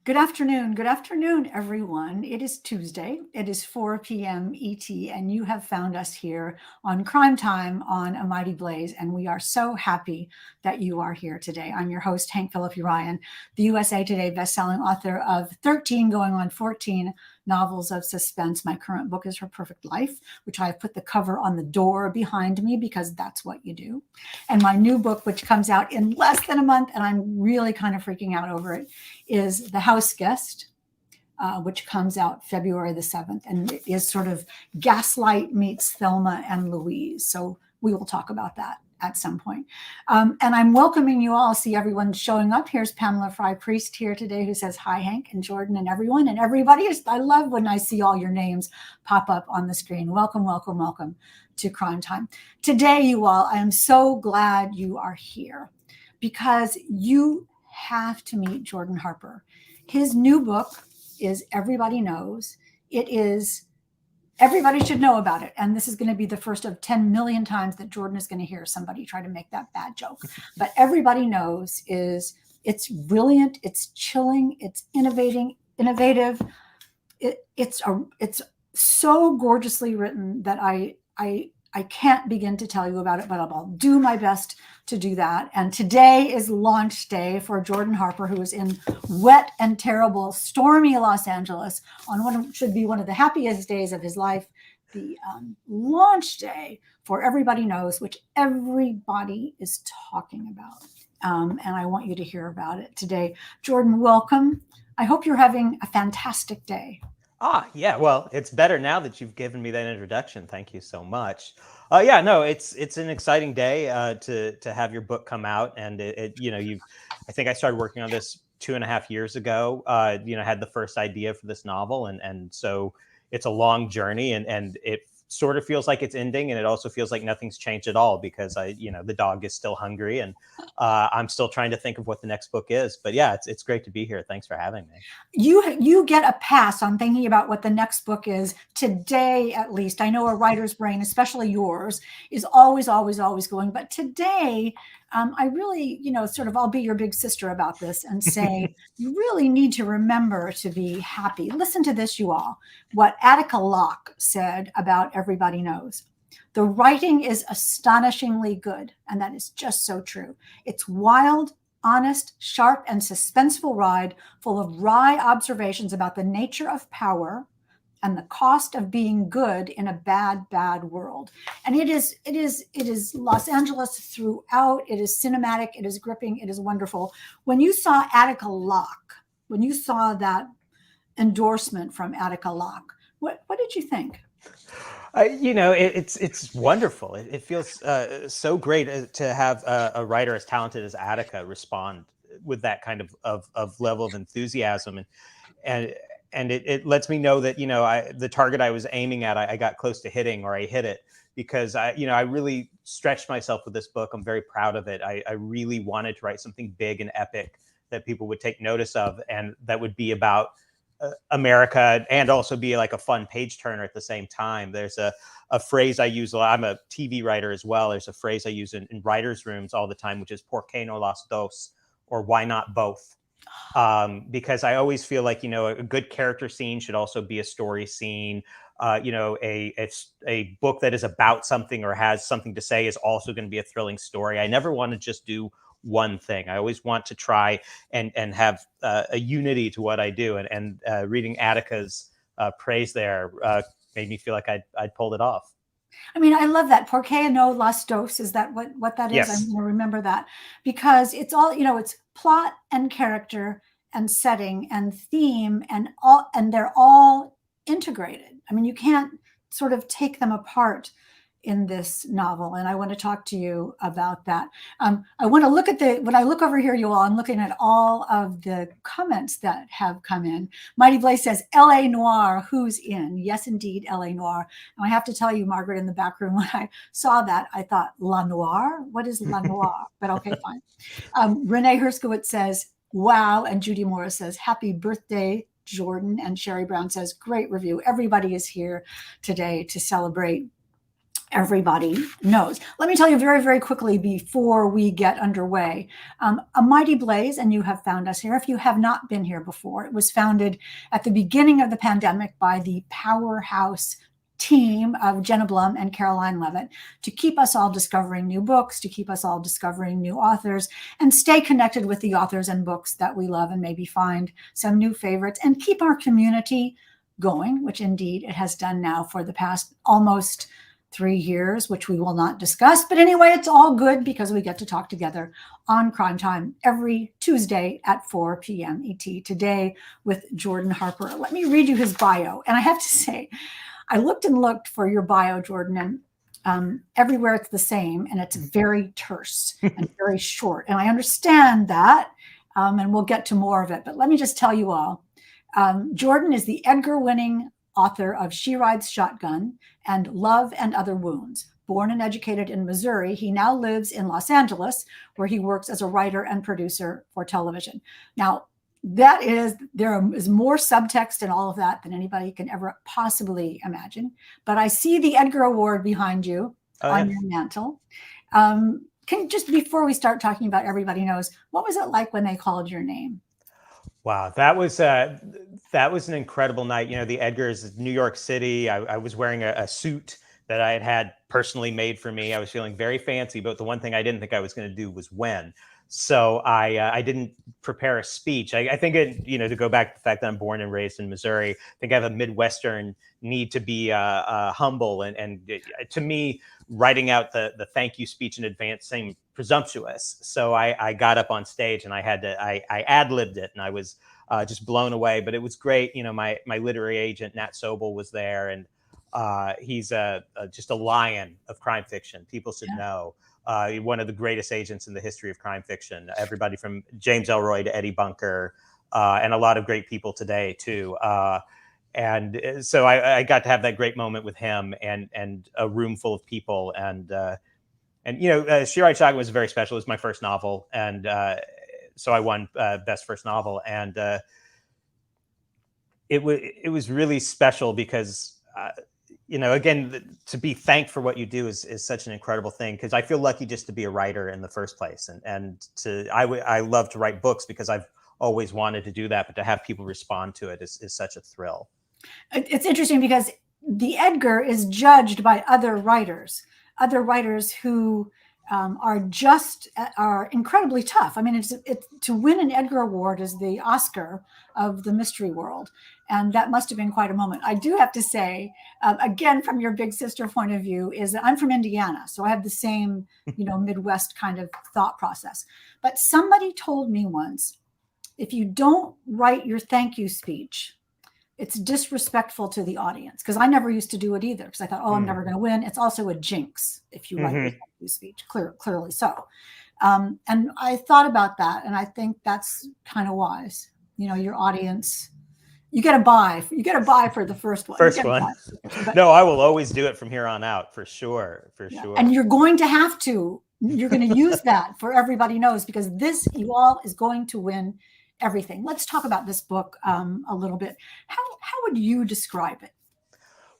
Good afternoon, everyone. It is Tuesday. It is 4 p.m. ET, and you have found us here on Crime Time on A Mighty Blaze, and we are so happy that you are here today. I'm your host, Hank Phillippi Ryan, the USA Today bestselling author of 13 going on 14 novels of suspense. My current book is Her Perfect Life, which I've put the cover on the door behind me because that's what you do. And my new book, which comes out in less than a month, and I'm really kind of freaking out over it, is The House Guest, which comes out February the 7th. And it is sort of Gaslight meets Thelma and Louise. So we will talk about that at some point. And I'm welcoming you all. See everyone showing up. Here's Pamela Fry-Priest here today who says, hi, Hank and Jordan and everyone and everybody. I love when I see all your names pop up on the screen. Welcome, welcome, welcome to Crime Time. Today, you all, I am so glad you are here because you have to meet Jordan Harper. His new book is Everybody Knows. It is Everybody should know about it. And this is going to be the first of 10 million times that Jordan is going to hear somebody try to make that bad joke. But Everybody Knows it's brilliant, it's chilling, it's innovative. It's so gorgeously written that I can't begin to tell you about it, but I'll do my best to do that. And today is launch day for Jordan Harper, who is in wet and terrible, stormy Los Angeles on what should be one of the happiest days of his life, the launch day for Everybody Knows, which everybody is talking about. And I want you to hear about it today. Jordan, welcome. I hope you're having a fantastic day. Yeah. Well, it's better now that you've given me that introduction. Thank you so much. It's an exciting day to have your book come out, and I think I started working on this 2.5 years ago. Had the first idea for this novel, and so it's a long journey, and it sort of feels like it's ending, and it also feels like nothing's changed at all because the dog is still hungry, and I'm still trying to think of what the next book is. But yeah, it's great to be here. Thanks for having me. You get a pass on thinking about what the next book is today, at least. I know a writer's brain, especially yours, is always going. But today, I really, I'll be your big sister about this and say, you really need to remember to be happy. Listen to this, you all, what Attica Locke said about Everybody Knows. The writing is astonishingly good, and that is just so true. It's wild, honest, sharp, and suspenseful ride full of wry observations about the nature of power and the cost of being good in a bad, bad world. And it is Los Angeles throughout. It is cinematic. It is gripping. It is wonderful. When you saw Attica Locke, when you saw that endorsement from Attica Locke, what did you think? It's wonderful. It feels so great to have a writer as talented as Attica respond with that kind of level of enthusiasm, and it lets me know that the target I was aiming at, I got close to hitting, or I hit it, because I really stretched myself with this book. I'm very proud of it. I really wanted to write something big and epic that people would take notice of, and that would be about America and also be like a fun page turner at the same time. There's a phrase I use a lot. I'm a TV writer as well. There's a phrase I use in writers' rooms all the time, which is "Por qué no las dos?" or "Why not both?" Because I always feel like a good character scene should also be a story scene. A book that is about something or has something to say is also going to be a thrilling story. I never want to just do one thing. I always want to try and have a unity to what I do. And reading Attica's praise there made me feel like I'd pulled it off. I mean, I love that. Por qué no las dos? Is that what that is? Yes. I'm going to remember that, because it's all, it's plot and character and setting and theme and they're all integrated. I mean, you can't sort of take them apart in this novel. And I want to talk to you about that. I want to look at when I look over here, you all, I'm looking at all of the comments that have come in. Mighty Blaze says, LA Noir, who's in? Yes, indeed, LA Noir. And I have to tell you, Margaret, in the back room, when I saw that, I thought, La Noir? What is La Noir? But okay, fine. Renee Herskowitz says, wow. And Judy Morris says, happy birthday, Jordan. And Sherry Brown says, great review. Everybody is here today to celebrate everybody knows. Let me tell you very, very quickly before we get underway. A Mighty Blaze, and you have found us here. If you have not been here before, it was founded at the beginning of the pandemic by the powerhouse team of Jenna Blum and Caroline Levitt to keep us all discovering new books, to keep us all discovering new authors, and stay connected with the authors and books that we love and maybe find some new favorites and keep our community going, which indeed it has done now for the past almost 3 years, which we will not discuss. But anyway, it's all good because we get to talk together on Crime Time every Tuesday at 4 p.m. ET. Today with Jordan Harper. Let me read you his bio. And I have to say, I looked and looked for your bio, Jordan, and everywhere it's the same, and it's very terse and very short. And I understand that, and we'll get to more of it. But let me just tell you all, Jordan is the Edgar-winning author of She Rides Shotgun and Love and Other Wounds. Born and educated in Missouri, he now lives in Los Angeles, where he works as a writer and producer for television. Now, there is more subtext in all of that than anybody can ever possibly imagine. But I see the Edgar-Award behind you on your mantle. Can just before we start talking about Everybody Knows, what was it like when they called your name? Wow, that was an incredible night. You know, the Edgars, New York City. I was wearing a suit that I had personally made for me. I was feeling very fancy, but the one thing I didn't think I was going to do was win. So I didn't prepare a speech. I think to go back to the fact that I'm born and raised in Missouri, I think I have a Midwestern need to be humble, and to me, writing out the thank you speech in advance seemed presumptuous. So I got up on stage and I ad-libbed it, and I was just blown away. But it was great. You know, my literary agent Nat Sobel was there, and he's just a lion of crime fiction. People should know. One of the greatest agents in the history of crime fiction. Everybody from James Ellroy to Eddie Bunker, and a lot of great people today too. And so I got to have that great moment with him and a room full of people. And She Rides Shotgun was very special. It was my first novel, and so I won Best First Novel. And it was really special because. Again, to be thanked for what you do is such an incredible thing, because I feel lucky just to be a writer in the first place. I love to write books because I've always wanted to do that, but to have people respond to it is such a thrill. It's interesting because the Edgar is judged by other writers who are incredibly tough. I mean, it's to win an Edgar-Award is the Oscar of the mystery world. And that must have been quite a moment. I do have to say, again, from your big sister point of view, is that I'm from Indiana. So I have the same, Midwest kind of thought process. But somebody told me once, if you don't write your thank you speech, it's disrespectful to the audience. Because I never used to do it either. Because I thought, I'm never going to win. It's also a jinx if you write your thank you speech, clearly so. And I thought about that. And I think that's kind of wise. Your audience... You get a buy for the first one. No, I will always do it from here on out, for sure. And you're going to use that for Everybody Knows, because this, you all, is going to win everything. Let's talk about this book a little bit. How would you describe it?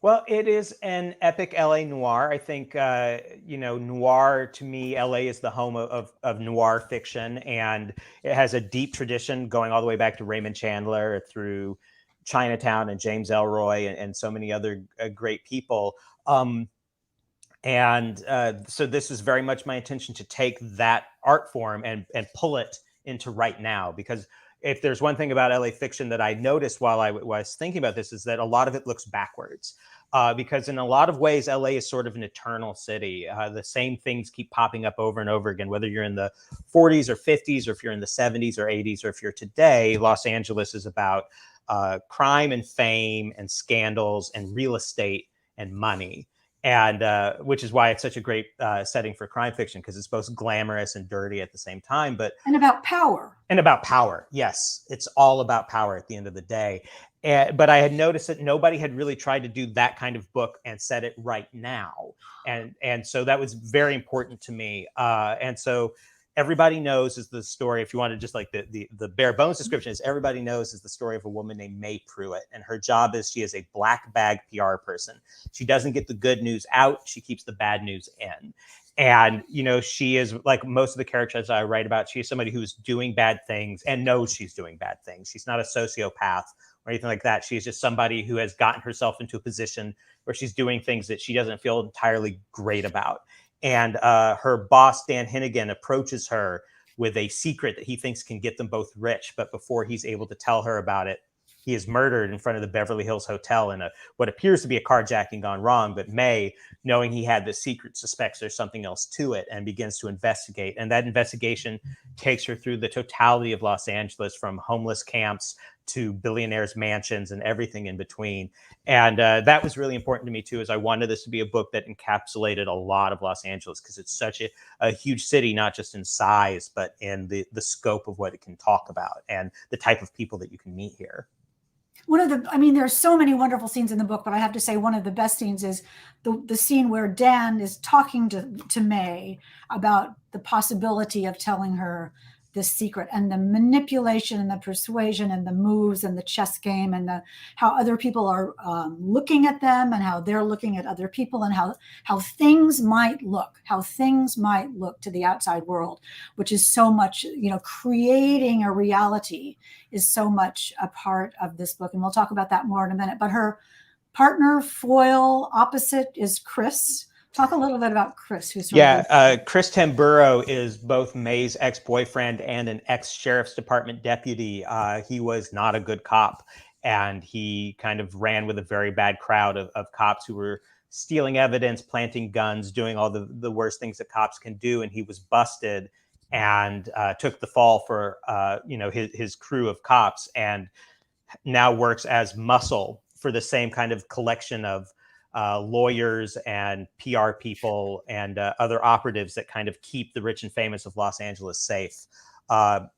Well, it is an epic LA noir. I think, noir, to me, LA is the home of noir fiction, and it has a deep tradition going all the way back to Raymond Chandler through Chinatown and James Ellroy and so many other great people. So this is very much my intention to take that art form and pull it into right now, because if there's one thing about LA fiction that I noticed while I was thinking about this, is that a lot of it looks backwards. Because in a lot of ways, LA is sort of an eternal city. The same things keep popping up over and over again, whether you're in the 40s or 50s, or if you're in the 70s or 80s, or if you're today. Los Angeles is about crime and fame and scandals and real estate and money. And which is why it's such a great setting for crime fiction, because it's both glamorous and dirty at the same time. And about power. Yes, it's all about power at the end of the day. But I had noticed that nobody had really tried to do that kind of book and set it right now. And so that was very important to me. And so Everybody Knows is the story, if you want to just like the bare bones description, is Everybody Knows is the story of a woman named May Pruitt. And her job is she is a black bag PR person. She doesn't get the good news out. She keeps the bad news in. And, she is like most of the characters I write about. She is somebody who's doing bad things and knows she's doing bad things. She's not a sociopath or anything like that. She's just somebody who has gotten herself into a position where she's doing things that she doesn't feel entirely great about. And her boss, Dan Hennigan, approaches her with a secret that he thinks can get them both rich. But before he's able to tell her about it, he is murdered in front of the Beverly Hills Hotel in what appears to be a carjacking gone wrong. But May, knowing he had the secret, suspects there's something else to it and begins to investigate. And that investigation takes her through the totality of Los Angeles, from homeless camps to billionaires' mansions and everything in between. And that was really important to me too, as I wanted this to be a book that encapsulated a lot of Los Angeles, because it's such a huge city, not just in size, but in the scope of what it can talk about and the type of people that you can meet here. There's so many wonderful scenes in the book, but I have to say one of the best scenes is the scene where Dan is talking to May about the possibility of telling her this secret, and the manipulation and the persuasion and the moves and the chess game, and how other people are looking at them, and how they're looking at other people, and how things might look to the outside world, which is so much, creating a reality is so much a part of this book. And we'll talk about that more in a minute. But her partner, foil, opposite is Chris. Talk a little bit about Chris. Chris Tamburo is both May's ex-boyfriend and an ex-sheriff's department deputy. He was not a good cop, and he kind of ran with a very bad crowd of cops who were stealing evidence, planting guns, doing all the worst things that cops can do. And he was busted and took the fall for his crew of cops, and now works as muscle for the same kind of collection of lawyers and PR people and other operatives that kind of keep the rich and famous of Los Angeles safe,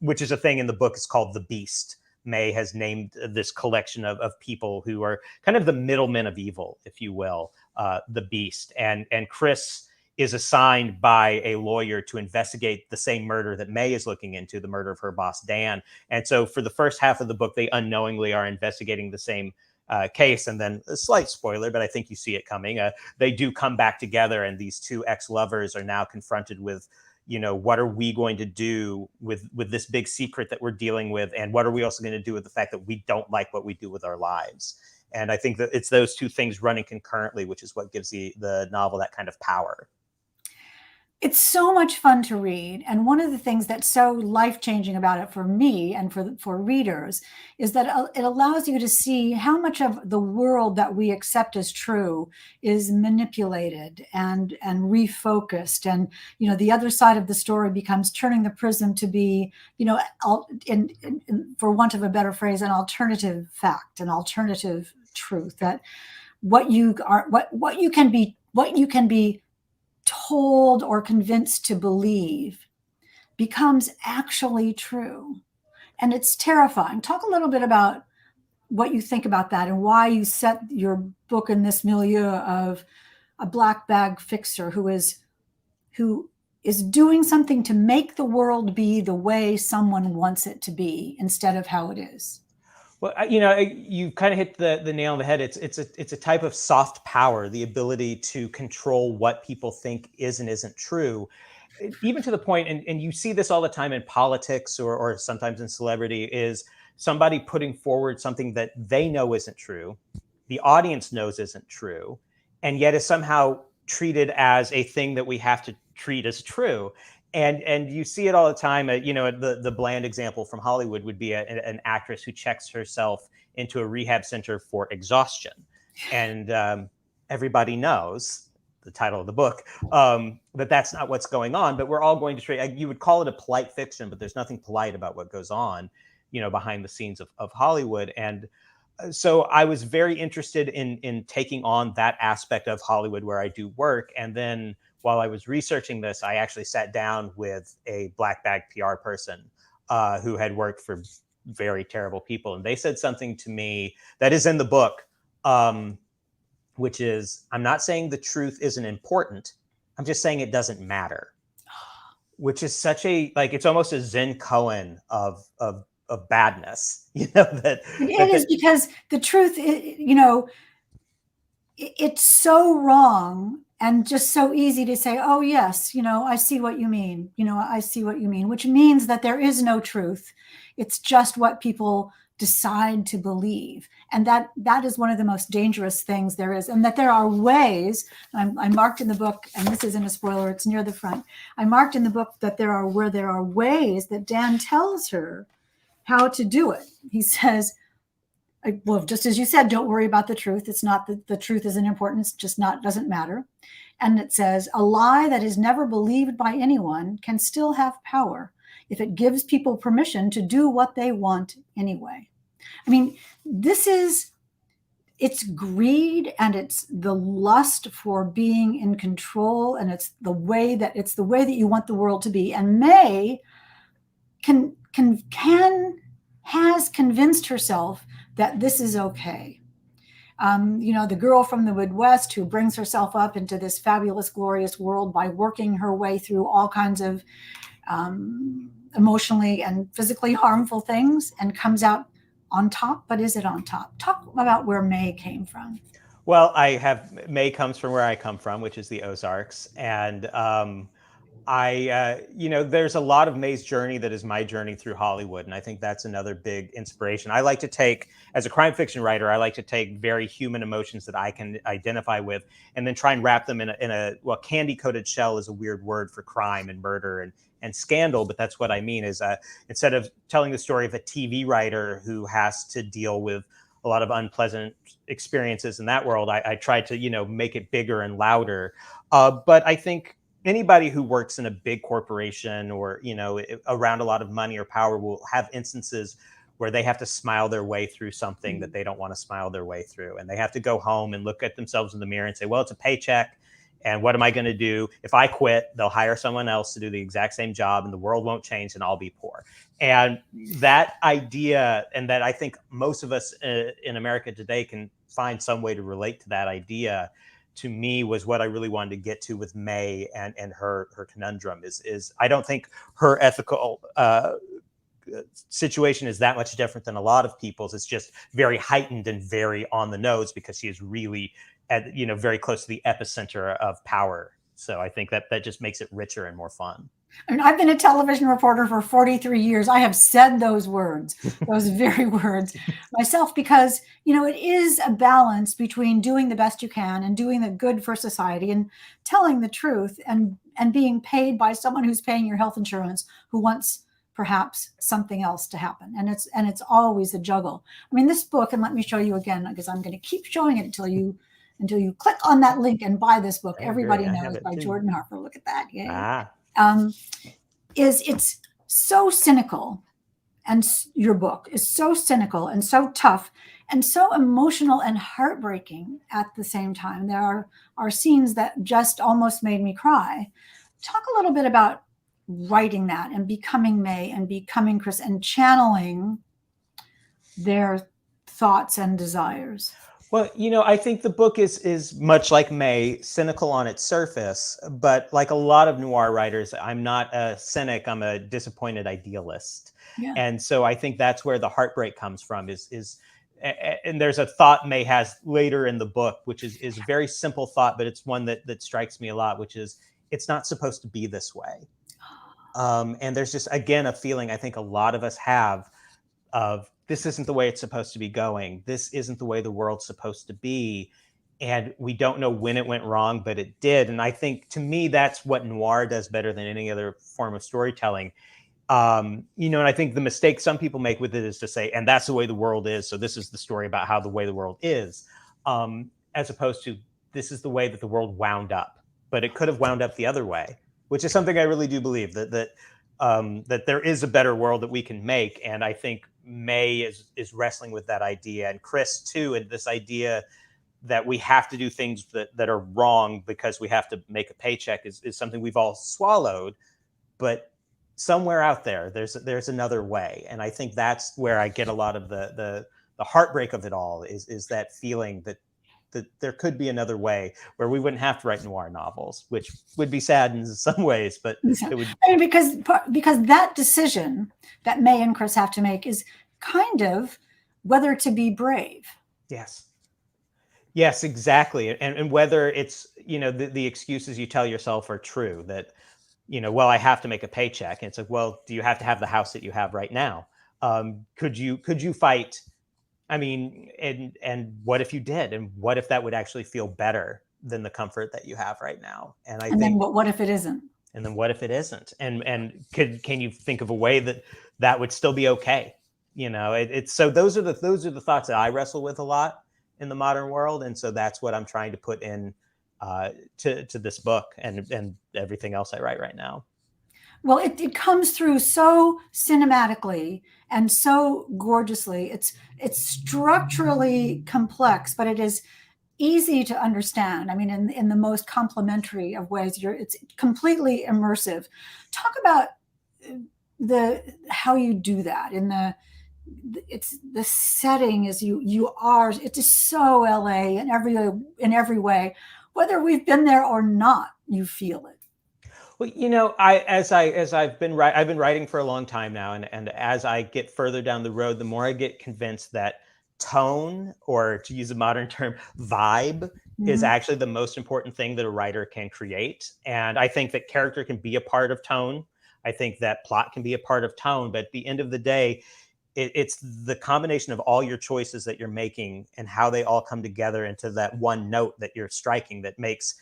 which is a thing in the book. It's called The Beast. May has named this collection of people who are kind of the middlemen of evil, if you will, The Beast. And Chris is assigned by a lawyer to investigate the same murder that May is looking into, the murder of her boss, Dan. And so for the first half of the book, they unknowingly are investigating the same case. And then a slight spoiler, but I think you see it coming. They do come back together, and these two ex-lovers are now confronted with, what are we going to do with this big secret that we're dealing with? And what are we also going to do with the fact that we don't like what we do with our lives? And I think that it's those two things running concurrently, which is what gives the novel that kind of power. It's so much fun to read. And one of the things that's so life-changing about it for me and for readers is that it allows you to see how much of the world that we accept as true is manipulated and refocused. And, the other side of the story becomes turning the prism to be, for want of a better phrase, an alternative fact, an alternative truth, that what you can be told or convinced to believe becomes actually true. And it's terrifying. Talk a little bit about what you think about that and why you set your book in this milieu of a black bag fixer who is doing something to make the world be the way someone wants it to be instead of how it is. Well, you kind of hit the nail on the head. It's a type of soft power, the ability to control what people think is and isn't true, even to the point, and you see this all the time in politics or sometimes in celebrity, is somebody putting forward something that they know isn't true, the audience knows isn't true, and yet is somehow treated as a thing that we have to treat as true. And you see it all the time. The bland example from Hollywood would be an actress who checks herself into a rehab center for exhaustion. And everybody knows, the title of the book, that that's not what's going on. But we're all going to treat, you would call it a polite fiction, but there's nothing polite about what goes on, behind the scenes of Hollywood. And so I was very interested in taking on that aspect of Hollywood where I do work. And then while I was researching this, I actually sat down with a black bag PR person who had worked for very terrible people. And they said something to me that is in the book, which is, I'm not saying the truth isn't important. I'm just saying it doesn't matter. which is such a, like, it's almost a Zen koan of badness, you know, It is, because the truth, it's so wrong and just so easy to say, oh, yes, I see what you mean. I see what you mean, which means that there is no truth. It's just what people decide to believe. And that is one of the most dangerous things there is. And that there are ways, I marked in the book, and this isn't a spoiler, it's near the front. I marked in the book that there are ways that Dan tells her how to do it. He says, well, just as you said, don't worry about the truth. It's not that the truth isn't important. It's just doesn't matter. And it says, a lie that is never believed by anyone can still have power if it gives people permission to do what they want anyway. I mean, it's greed, and it's the lust for being in control, and it's the way that you want the world to be. And May has convinced herself that this is okay. The girl from the Midwest who brings herself up into this fabulous, glorious world by working her way through all kinds of emotionally and physically harmful things and comes out on top. But is it on top? Talk about where May came from. Well, May comes from where I come from, which is the Ozarks. And there's a lot of May's journey that is my journey through Hollywood. And I think that's another big inspiration. I like to take, as a crime fiction writer, I like to take very human emotions that I can identify with and then try and wrap them in a candy-coated shell is a weird word for crime and murder and scandal. But that's what I mean is instead of telling the story of a TV writer who has to deal with a lot of unpleasant experiences in that world, I try to, make it bigger and louder. But I think anybody who works in a big corporation or, around a lot of money or power will have instances where they have to smile their way through something that they don't want to smile their way through. And they have to go home and look at themselves in the mirror and say, well, it's a paycheck. And what am I going to do? If I quit, they'll hire someone else to do the exact same job and the world won't change and I'll be poor. And that idea, and that I think most of us in America today can find some way to relate to that idea, to me was what I really wanted to get to with May and her conundrum is I don't think her ethical situation is that much different than a lot of people's. It's just very heightened and very on the nose because she is really very close to the epicenter of power. So I think that just makes it richer and more fun. And I've been a television reporter for 43 years. I have said those words, those very words myself, because, it is a balance between doing the best you can and doing the good for society and telling the truth and being paid by someone who's paying your health insurance, who wants perhaps something else to happen. And it's always a juggle. I mean, this book, and let me show you again, because I'm going to keep showing it until you click on that link and buy this book. Everybody knows, by Jordan Harper. Look at that. Yay. It's so cynical, and your book is so cynical and so tough and so emotional and heartbreaking at the same time. There are scenes that just almost made me cry. Talk a little bit about writing that and becoming May and becoming Chris and channeling their thoughts and desires. Well, I think the book is much like May, cynical on its surface, but like a lot of noir writers, I'm not a cynic, I'm a disappointed idealist. Yeah. And so I think that's where the heartbreak comes from and there's a thought May has later in the book, which is a very simple thought, but it's one that strikes me a lot, which is it's not supposed to be this way. And there's just, again, a feeling I think a lot of us have of, this isn't the way it's supposed to be going. This isn't the way the world's supposed to be. And we don't know when it went wrong, but it did. And I think, to me, that's what noir does better than any other form of storytelling. And I think the mistake some people make with it is to say, and that's the way the world is, so this is the story about how the way the world is, as opposed to, this is the way that the world wound up. But it could have wound up the other way, which is something I really do believe, that there is a better world that we can make. And I think May is wrestling with that idea, and Chris too, and this idea that we have to do things that are wrong because we have to make a paycheck is something we've all swallowed. But somewhere out there, there's another way. And I think that's where I get a lot of the heartbreak of it all is that feeling that that there could be another way where we wouldn't have to write noir novels, which would be sad in some ways, but it would. I mean, because that decision that May and Chris have to make is kind of whether to be brave. Yes. Yes, exactly. And whether it's, the excuses you tell yourself are true, that, well, I have to make a paycheck. And it's like, well, do you have to have the house that you have right now? Could you fight? I mean, and what if you did? And what if that would actually feel better than the comfort that you have right now? And I think, then what if it isn't? And then what if it isn't? And can you think of a way that would still be okay? It's so those are the thoughts that I wrestle with a lot in the modern world, and so that's what I'm trying to put in to this book and everything else I write right now. Well, it comes through so cinematically and so gorgeously. It's structurally complex, but it is easy to understand. I mean, in the most complimentary of ways. It's completely immersive. Talk about how you do that in the setting is it is so LA in every way. Whether we've been there or not, you feel it. Well, I've been writing for a long time now, and as I get further down the road, the more I get convinced that tone, or to use a modern term, vibe, is actually the most important thing that a writer can create. And I think that character can be a part of tone. I think that plot can be a part of tone, but at the end of the day, it's the combination of all your choices that you're making and how they all come together into that one note that you're striking that makes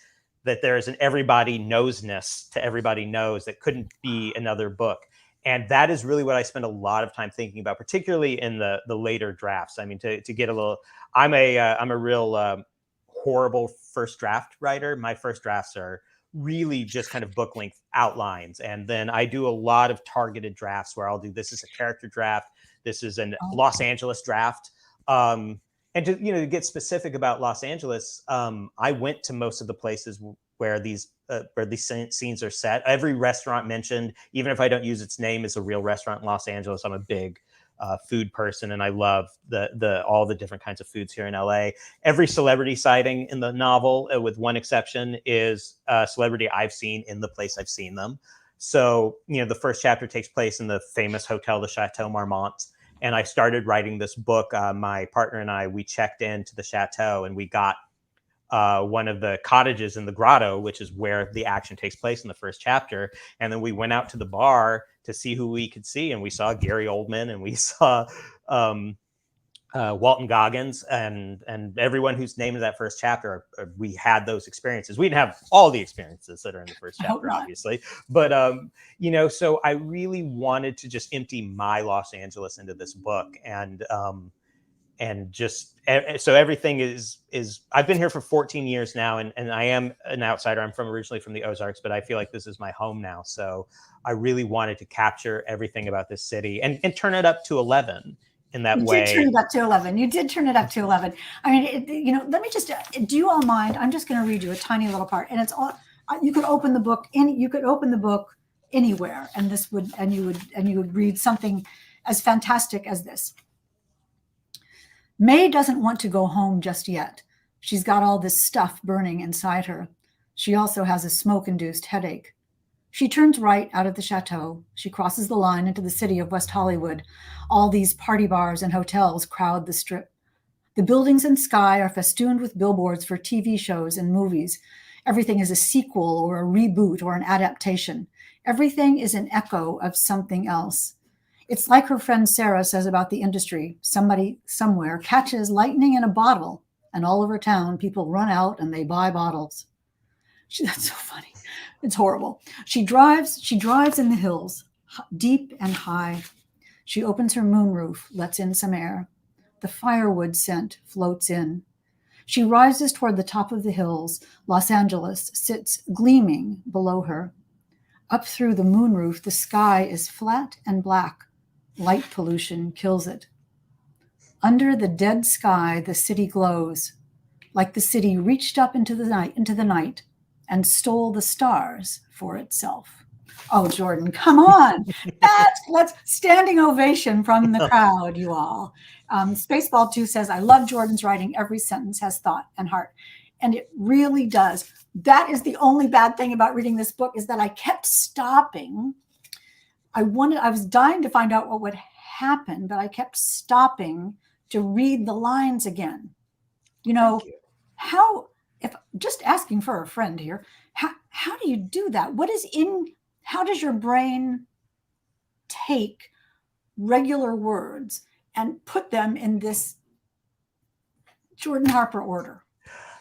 that there's an everybody knows-ness to Everybody Knows that couldn't be another book. And that is really what I spend a lot of time thinking about, particularly in the later drafts. I mean, to get a little, I'm a real horrible first draft writer. My first drafts are really just kind of book length outlines. And then I do a lot of targeted drafts where I'll do, this is a character draft. This is a Los Angeles draft. And to get specific about Los Angeles, I went to most of the places where these scenes are set. Every restaurant mentioned, even if I don't use its name, is a real restaurant in Los Angeles. I'm a big food person, and I love all the different kinds of foods here in LA. Every celebrity sighting in the novel, with one exception, is a celebrity I've seen in the place I've seen them. So, the first chapter takes place in the famous hotel, the Chateau Marmont. And I started writing this book. My partner and I, we checked into the chateau, and we got one of the cottages in the grotto, which is where the action takes place in the first chapter. And then we went out to the bar to see who we could see. And we saw Gary Oldman, and we saw Walton Goggins, and everyone who's named in that first chapter. We had those experiences. We didn't have all the experiences that are in the first chapter, obviously, but so I really wanted to just empty my Los Angeles into this book, and just so everything is I've been here for 14 years now, and I am an outsider. I'm originally from the Ozarks, but I feel like this is my home now. So I really wanted to capture everything about this city and turn it up to 11. In that way. You did turn it up to 11. You did turn it up to 11. I mean, let me just, do you all mind? I'm just going to read you a tiny little part, and it's all, you could open the book anywhere, and you would read something as fantastic as this. May doesn't want to go home just yet. She's got all this stuff burning inside her. She also has a smoke-induced headache. She turns right out of the chateau. She crosses the line into the city of West Hollywood. All these party bars and hotels crowd the strip. The buildings and sky are festooned with billboards for TV shows and movies. Everything is a sequel or a reboot or an adaptation. Everything is an echo of something else. It's like her friend Sarah says about the industry. Somebody somewhere catches lightning in a bottle, and all over town people run out and they buy bottles. That's so funny. It's horrible. She drives in the hills, deep and high. She opens her moonroof, lets in some air. The firewood scent floats in. She rises toward the top of the hills. Los Angeles sits gleaming below her. Up through the moonroof, the sky is flat and black. Light pollution kills it. Under the dead sky, the city glows, like the city reached up into the night and stole the stars for itself. Oh, Jordan, come on. Let's standing ovation from the crowd, you all. Spaceball 2 says, I love Jordan's writing. Every sentence has thought and heart. And it really does. That is the only bad thing about reading this book, is that I kept stopping. I was dying to find out what would happen, but I kept stopping to read the lines again. If just asking for a friend here, how do you do that? How does your brain take regular words and put them in this Jordan Harper order?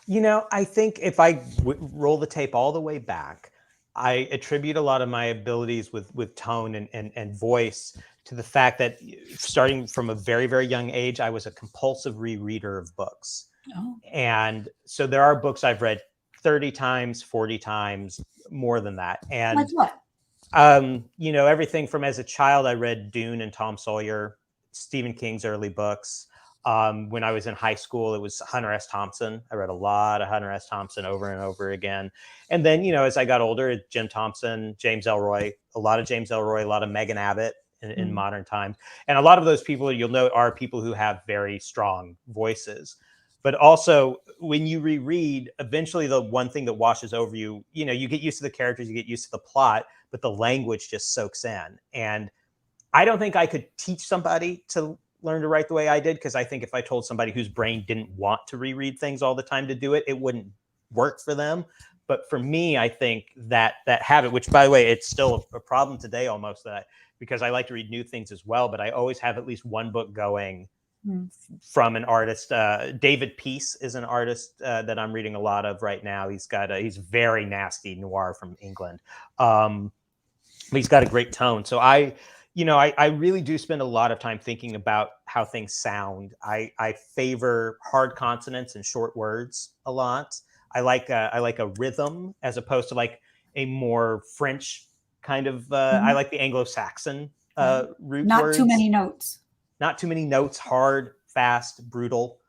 I think if I roll the tape all the way back, I attribute a lot of my abilities with tone and voice to the fact that starting from a very, very young age, I was a compulsive rereader of books. Oh. And so there are books I've read 30 times, 40 times, more than that. And like what? Everything from, as a child, I read Dune and Tom Sawyer, Stephen King's early books. When I was in high school, it was Hunter S. Thompson. I read a lot of Hunter S. Thompson over and over again. And then, as I got older, Jim Thompson, James Ellroy, a lot of James Ellroy, a lot of Megan Abbott in modern times. And a lot of those people you'll note are people who have very strong voices. But also, when you reread, eventually the one thing that washes over you, you get used to the characters, you get used to the plot, but the language just soaks in. And I don't think I could teach somebody to learn to write the way I did, because I think if I told somebody whose brain didn't want to reread things all the time to do it, it wouldn't work for them. But for me, I think that habit, which, by the way, it's still a problem today almost, because I like to read new things as well, but I always have at least one book going from an artist. David Peace is an artist that I'm reading a lot of right now. He's very nasty noir from England. But he's got a great tone. So I really do spend a lot of time thinking about how things sound. I favor hard consonants and short words a lot. I like a rhythm as opposed to like a more French kind of. I like the Anglo-Saxon root Not words. too many notes. Not too many notes. Hard, fast, brutal.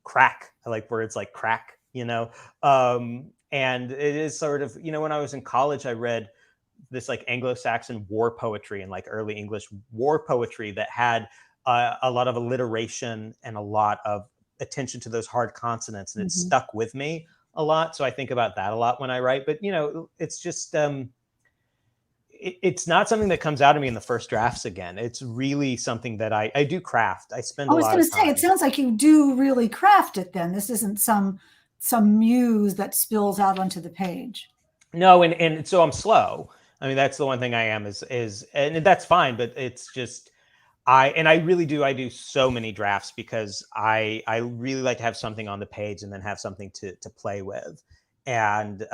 Crack. I like words like crack. And it is sort of, when I was in college, I read this like Anglo-Saxon war poetry and like early English war poetry that had a lot of alliteration and a lot of attention to those hard consonants, and it stuck with me a lot. So I think about that a lot when I write. But it's just it's not something that comes out of me in the first drafts again. It's really something that I do craft. I spend. I was going to say, it sounds like you do really craft it. Then this isn't some muse that spills out onto the page. No, and so I'm slow. I mean, that's the one thing I am is, and that's fine, but it's just, I really do. I do so many drafts because I really like to have something on the page and then have something to play with. And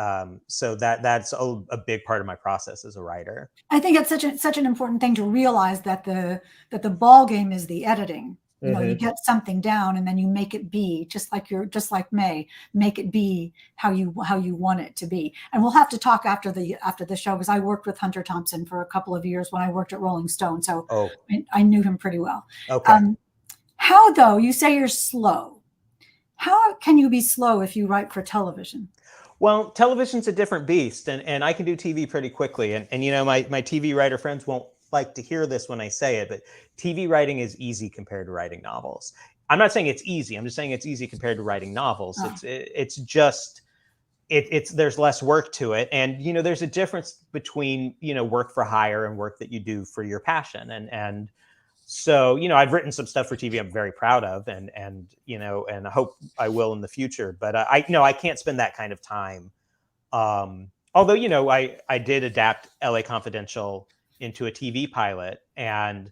so that's a big part of my process as a writer. I think it's such an important thing to realize that the ball game is the editing. You get something down and then you make it be just like May, make it be how you want it to be. And we'll have to talk after the show, because I worked with Hunter Thompson for a couple of years when I worked at Rolling Stone. So I knew him pretty well. Okay. How, though, you say you're slow. How can you be slow if you write for television? Well, television's a different beast, and I can do TV pretty quickly. And my TV writer friends won't like to hear this when I say it, but TV writing is easy compared to writing novels. I'm not saying it's easy. I'm just saying it's easy compared to writing novels. Oh. It's just there's less work to it. And, there's a difference between, work for hire and work that you do for your passion. And so, I've written some stuff for TV I'm very proud of, and I hope I will in the future. But I can't spend that kind of time. Although, I did adapt LA Confidential into a TV pilot, and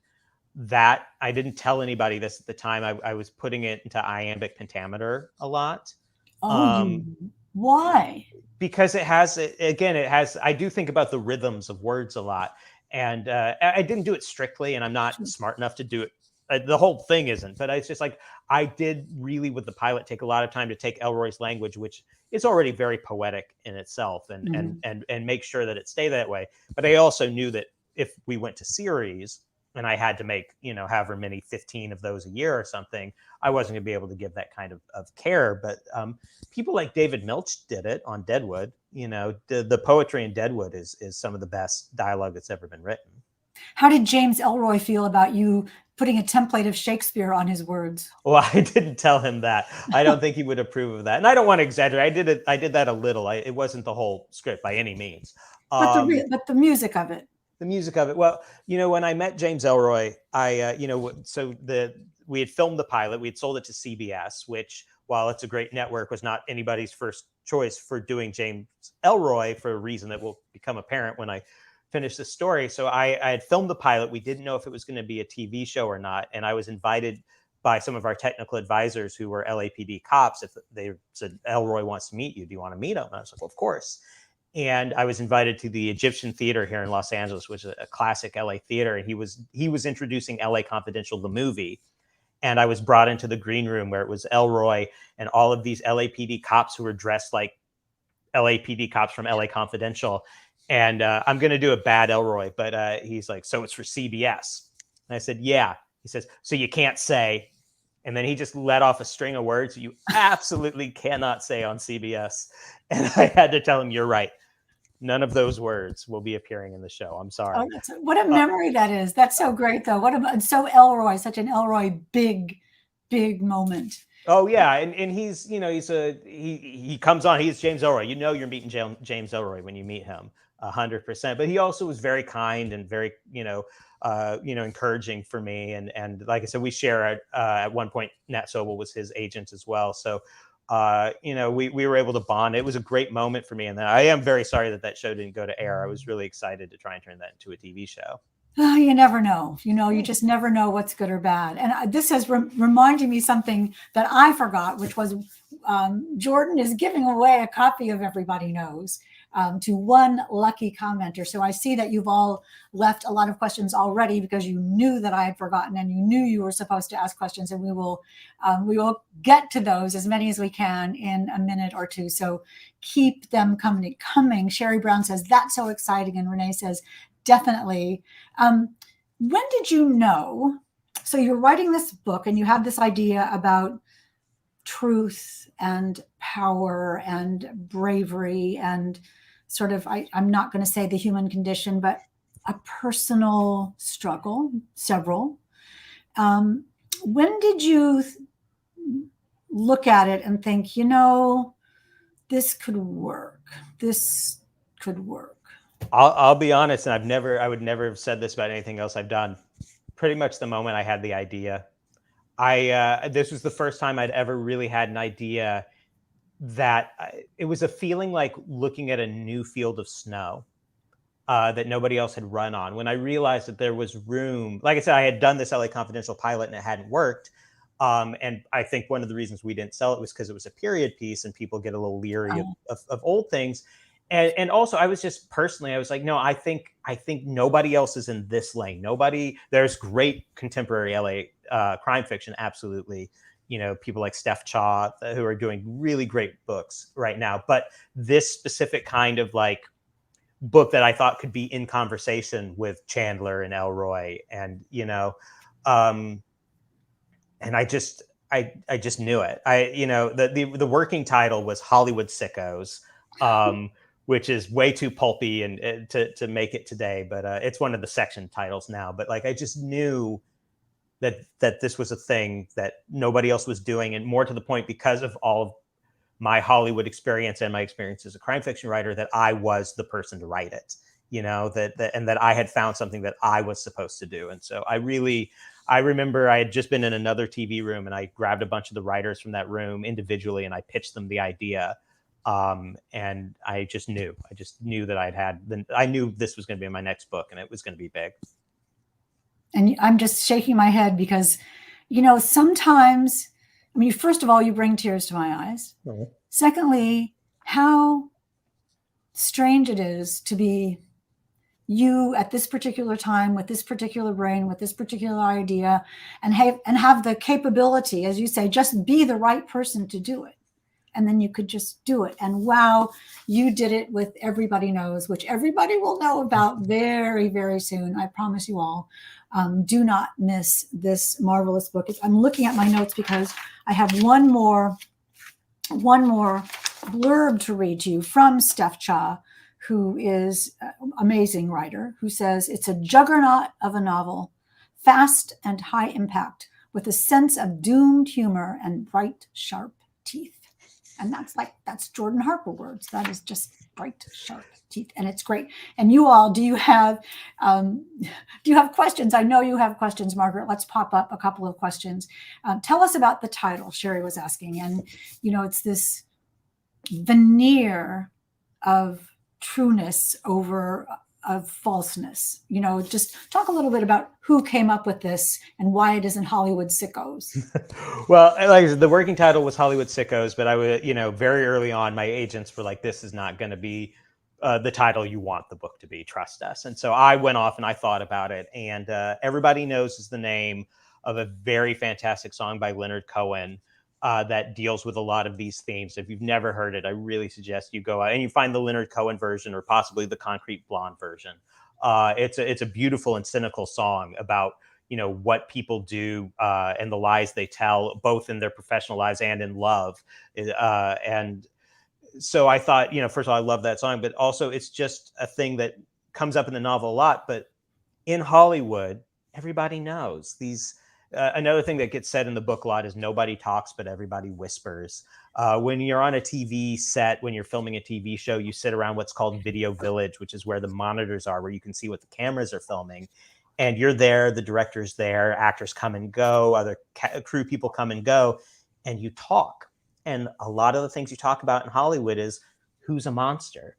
that I didn't tell anybody this at the time. I was putting it into iambic pentameter a lot. Why? Because I do think about the rhythms of words a lot. And I didn't do it strictly, and I'm not smart enough to do it. The whole thing isn't, but it's just like, I did really with the pilot take a lot of time to take Ellroy's language, which is already very poetic in itself, and make sure that it stayed that way. But I also knew that if we went to series, and I had to make, however many 15 of those a year or something, I wasn't gonna be able to give that kind of care. But people like David Milch did it on Deadwood. The poetry in Deadwood is some of the best dialogue that's ever been written. How did James Elroy feel about you putting a template of Shakespeare on his words? Well, I didn't tell him that. I don't think he would approve of that. And I don't want to exaggerate. I did that a little. It wasn't the whole script by any means. But the music of it. The music of it. Well, when I met James Elroy, we had filmed the pilot. We had sold it to CBS, which, while it's a great network, was not anybody's first choice for doing James Elroy, for a reason that will become apparent when I finish the story. So I had filmed the pilot. We didn't know if it was going to be a TV show or not. And I was invited by some of our technical advisors who were LAPD cops. If they said, Elroy wants to meet you, do you want to meet him? And I was like, well, of course. And I was invited to the Egyptian Theater here in Los Angeles, which is a classic LA theater. And he was introducing LA Confidential, the movie. And I was brought into the green room where it was Elroy and all of these LAPD cops who were dressed like LAPD cops from LA Confidential. And I'm going to do a bad Elroy, but he's like, so it's for CBS. And I said, yeah. He says, so you can't say. And then he just let off a string of words you absolutely cannot say on CBS. And I had to tell him, you're right. None of those words will be appearing in the show. I'm sorry. Oh, what a memory that is. That's so great, though. So Elroy, such an Elroy big moment. Oh yeah, and he's he comes on. He's James Elroy. You're meeting James Elroy when you meet him, 100%. But he also was very kind and very encouraging for me. And like I said, we share at one point. Nat Sobel was his agent as well. So we were able to bond. It was a great moment for me. And I am very sorry that show didn't go to air. I was really excited to try and turn that into a TV show. Oh, you never know. You just never know what's good or bad. And this has reminded me something that I forgot, which was Jordan is giving away a copy of Everybody Knows to one lucky commenter. So I see that you've all left a lot of questions already because you knew that I had forgotten and you knew you were supposed to ask questions. And we will get to those, as many as we can, in a minute or two. So keep them coming. Sherry Brown says, that's so exciting. And Renee says, definitely. When did you know? So you're writing this book and you have this idea about truth and power and bravery and sort of, I'm not going to say the human condition, but a personal struggle, several. When did you look at it and think, this could work? This could work. I'll be honest, and I would never have said this about anything else I've done. Pretty much the moment I had the idea, this was the first time I'd ever really had an idea that it was a feeling like looking at a new field of snow that nobody else had run on. When I realized that there was room, like I said, I had done this LA Confidential pilot and it hadn't worked. And I think one of the reasons we didn't sell it was because it was a period piece and people get a little leery of old things. And also I was just personally, I was like, no, I think nobody else is in this lane. There's great contemporary LA crime fiction. Absolutely. People like Steph Chaw who are doing really great books right now, but this specific kind of like book that I thought could be in conversation with Chandler and Elroy and, and I just knew it. The working title was Hollywood Sickos. Which is way too pulpy and to make it today, but it's one of the section titles now. But like, I just knew that this was a thing that nobody else was doing, and more to the point, because of all of my Hollywood experience and my experience as a crime fiction writer, that I was the person to write it. And that I had found something that I was supposed to do. And so I remember I had just been in another TV room, and I grabbed a bunch of the writers from that room individually, and I pitched them the idea. And I just knew that I knew this was going to be my next book and it was going to be big. And I'm just shaking my head because, sometimes, first of all, you bring tears to my eyes. Mm-hmm. Secondly, how strange it is to be you at this particular time with this particular brain, with this particular idea, and have the capability, as you say, just be the right person to do it. And then you could just do it. And wow, you did it with Everybody Knows, which everybody will know about very, very soon. I promise you all. Do not miss this marvelous book. I'm looking at my notes because I have one more blurb to read to you from Steph Cha, who is an amazing writer, who says it's a juggernaut of a novel, fast and high impact, with a sense of doomed humor and bright, sharp teeth. And that's Jordan Harper words. That is just bright, sharp teeth, and it's great. And you all, do you have questions? I know you have questions, Margaret. Let's pop up a couple of questions. Tell us about the title. Sherry was asking, and it's this veneer of trueness over of falseness. Just talk a little bit about who came up with this and why it isn't Hollywood Sickos. Well, like the working title was Hollywood Sickos, but I would, very early on, my agents were like, "This is not going to be the title you want the book to be. Trust us." And so I went off and I thought about it, and Everybody Knows is the name of a very fantastic song by Leonard Cohen that deals with a lot of these themes. If you've never heard it, I really suggest you go out and you find the Leonard Cohen version or possibly the Concrete Blonde version. It's a beautiful and cynical song about what people do and the lies they tell, both in their professional lives and in love. And so I thought, first of all, I love that song, but also it's just a thing that comes up in the novel a lot. But in Hollywood, everybody knows these. Another thing that gets said in the book a lot is nobody talks, but everybody whispers. When you're on a TV set, when you're filming a TV show, you sit around what's called Video Village, which is where the monitors are, where you can see what the cameras are filming. And you're there, the director's there, actors come and go, other crew people come and go, and you talk. And a lot of the things you talk about in Hollywood is who's a monster.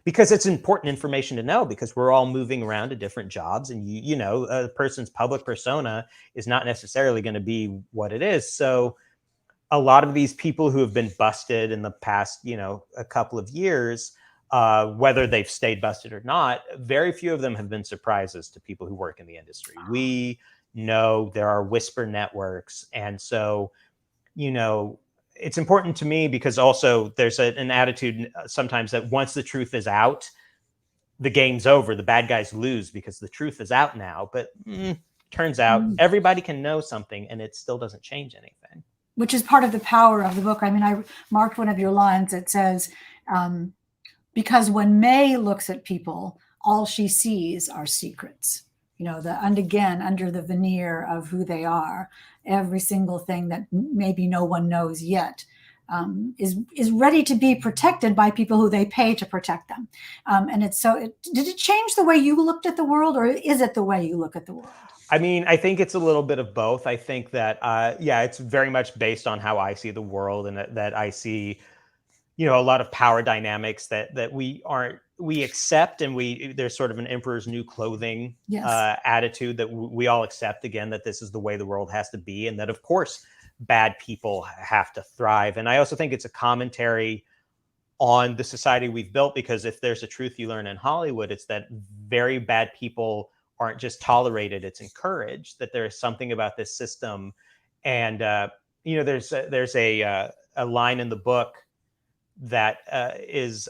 Because it's important information to know, because we're all moving around to different jobs, and a person's public persona is not necessarily going to be what it is. So a lot of these people who have been busted in the past, a couple of years, whether they've stayed busted or not, very few of them have been surprises to people who work in the industry. We know there are whisper networks. And so, it's important to me because also there's an attitude sometimes that once the truth is out, the game's over. The bad guys lose because the truth is out now. But turns out everybody can know something and it still doesn't change anything. Which is part of the power of the book. I mean, I marked one of your lines that says, because when May looks at people, all she sees are secrets. And again, under the veneer of who they are, every single thing that maybe no one knows yet is ready to be protected by people who they pay to protect them. And did it change the way you looked at the world, or is it the way you look at the world? I mean, I think it's a little bit of both. I think that, it's very much based on how I see the world, and that I see, a lot of power dynamics that we accept, and there's sort of an emperor's new clothing attitude that we all accept, again, that this is the way the world has to be, and that of course bad people have to thrive. And I also think it's a commentary on the society we've built, because if there's a truth you learn in Hollywood, it's that very bad people aren't just tolerated, it's encouraged, that there is something about this system. And there's a line in the book that is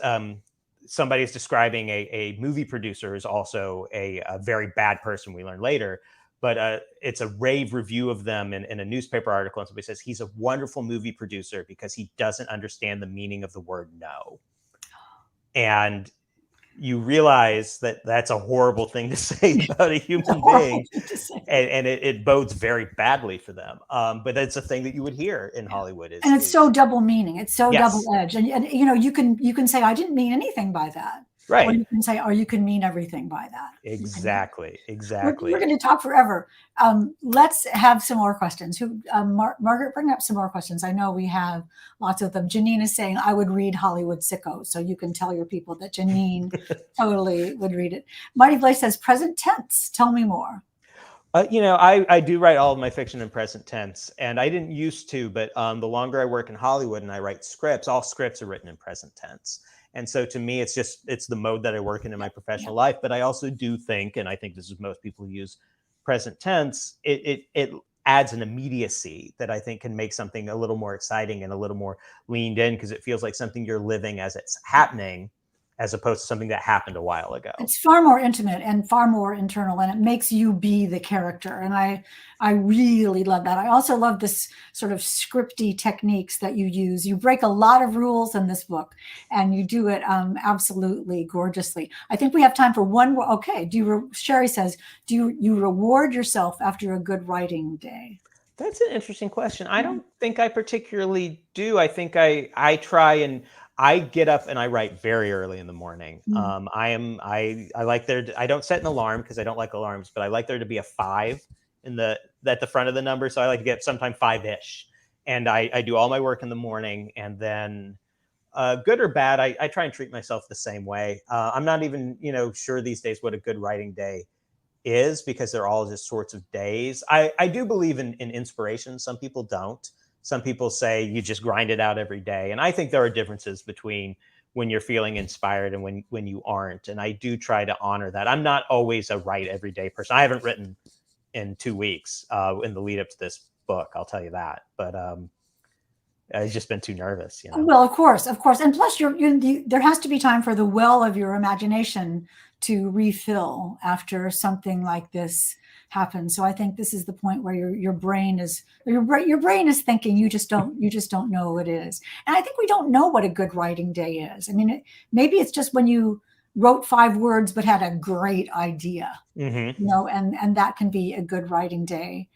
somebody's describing a movie producer who's also a very bad person, we learn later, but it's a rave review of them in a newspaper article. And somebody says he's a wonderful movie producer because he doesn't understand the meaning of the word no. And you realize that that's a horrible thing to say about a human being, and it bodes very badly for them. But it's a thing that you would hear in Hollywood. And it's so double meaning. It's so double-edged. And you can say, I didn't mean anything by that. Right. Or you can say, or you can mean everything by that. Exactly. We're going to talk forever. Let's have some more questions. Margaret, bring up some more questions. I know we have lots of them. Janine is saying, I would read Hollywood Sicko. So you can tell your people that Janine totally would read it. Mighty Blaze says, present tense. Tell me more. I do write all of my fiction in present tense, and I didn't used to, but the longer I work in Hollywood and I write scripts, all scripts are written in present tense. And so to me, it's the mode that I work in my professional life. But I also do think, and I think this is most people who use present tense, it adds an immediacy that I think can make something a little more exciting and a little more leaned in, because it feels like something you're living as it's happening, as opposed to something that happened a while ago. It's far more intimate and far more internal, and it makes you be the character. And I really love that. I also love this sort of scripty techniques that you use. You break a lot of rules in this book, and you do it absolutely gorgeously. I think we have time for one more. Okay. Sherry says, do you reward yourself after a good writing day? That's an interesting question. I don't think I particularly do. I think I try and I get up and I write very early in the morning. I like I don't set an alarm because I don't like alarms, but I like there to be a 5 at the front of the number. So I like to get sometime 5-ish, and I do all my work in the morning, and then good or bad, I try and treat myself the same way. I'm not even sure these days what a good writing day is, because they're all just sorts of days. I do believe in inspiration. Some people don't. Some people say you just grind it out every day. And I think there are differences between when you're feeling inspired and when you aren't. And I do try to honor that. I'm not always a write everyday person. I haven't written in 2 weeks in the lead up to this book, I'll tell you that. But I've just been too nervous. Well, of course. And plus there has to be time for the well of your imagination to refill after something like this happens. So I think this is the point where your brain is thinking, you just don't know what it is. And I think we don't know what a good writing day is. I mean, maybe it's just when you wrote 5 words but had a great idea, and that can be a good writing day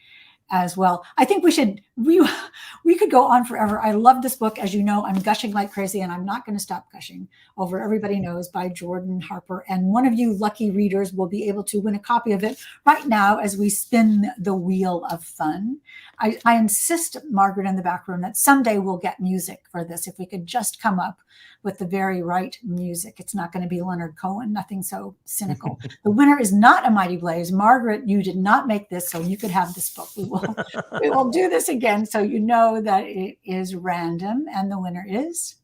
as well. I think we could go on forever. I love this book. As you know, I'm gushing like crazy, and I'm not going to stop gushing over Everybody Knows by Jordan Harper. And one of you lucky readers will be able to win a copy of it right now as we spin the wheel of fun. I insist, Margaret in the back room, that someday we'll get music for this. If we could just come up with the very right music. It's not going to be Leonard Cohen, nothing so cynical. The winner is not A Mighty Blaze. Margaret, you did not make this, so you could have this book. We will do this again, so you know that it is random, and the winner is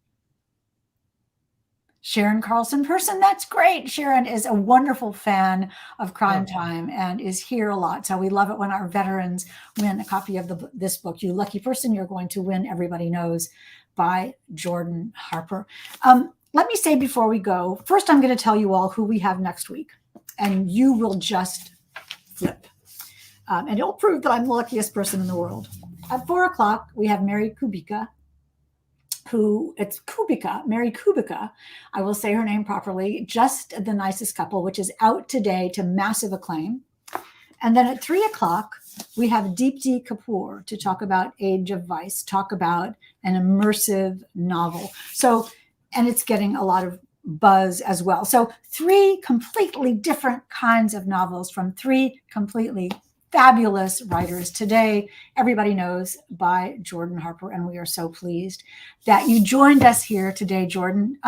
Sharon Carlson Person. That's great. Sharon is a wonderful fan of Crime Time and is here a lot. So we love it when our veterans win a copy of this book. You lucky person, you're going to win Everybody Knows by Jordan Harper. Let me say before we go, first I'm going to tell you all who we have next week, and you will just flip. And it'll prove that I'm the luckiest person in the world. At 4:00, we have Mary Kubica, Mary Kubica. I will say her name properly, Just the Nicest Couple, which is out today to massive acclaim. And then at 3:00, we have Deepti Kapoor to talk about Age of Vice, talk about an immersive novel. So, and it's getting a lot of buzz as well. So 3 completely different kinds of novels from 3 completely fabulous writers. Today, Everybody Knows by Jordan Harper, and we are so pleased that you joined us here today, Jordan.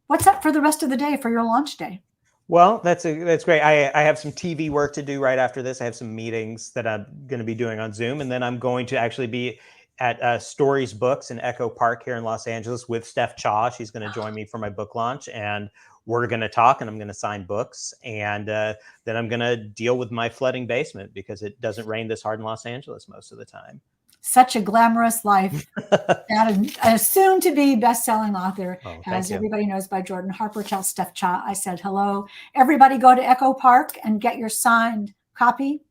What's up for the rest of the day for your launch day? Well, that's great. I have some TV work to do right after this. I have some meetings that I'm going to be doing on Zoom, and then I'm going to actually be at Stories Books in Echo Park here in Los Angeles with Steph Cha. She's going to join me for my book launch, and we're going to talk, and I'm going to sign books, and then I'm going to deal with my flooding basement because it doesn't rain this hard in Los Angeles most of the time. Such a glamorous life. That a soon-to-be best-selling author has Everybody Knows by Jordan Harper. Tell Steph Cha I said hello. Everybody go to Echo Park and get your signed copy,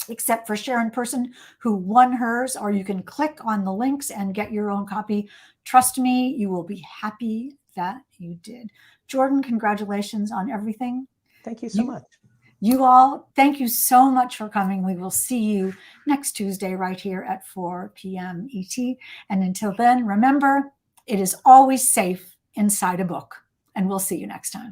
except for Sharon Person, who won hers, or you can click on the links and get your own copy. Trust me, you will be happy that you did. Jordan, congratulations on everything. Thank you so much. You all, thank you so much for coming. We will see you next Tuesday right here at 4 p.m. ET. And until then, remember, it is always safe inside a book. And we'll see you next time.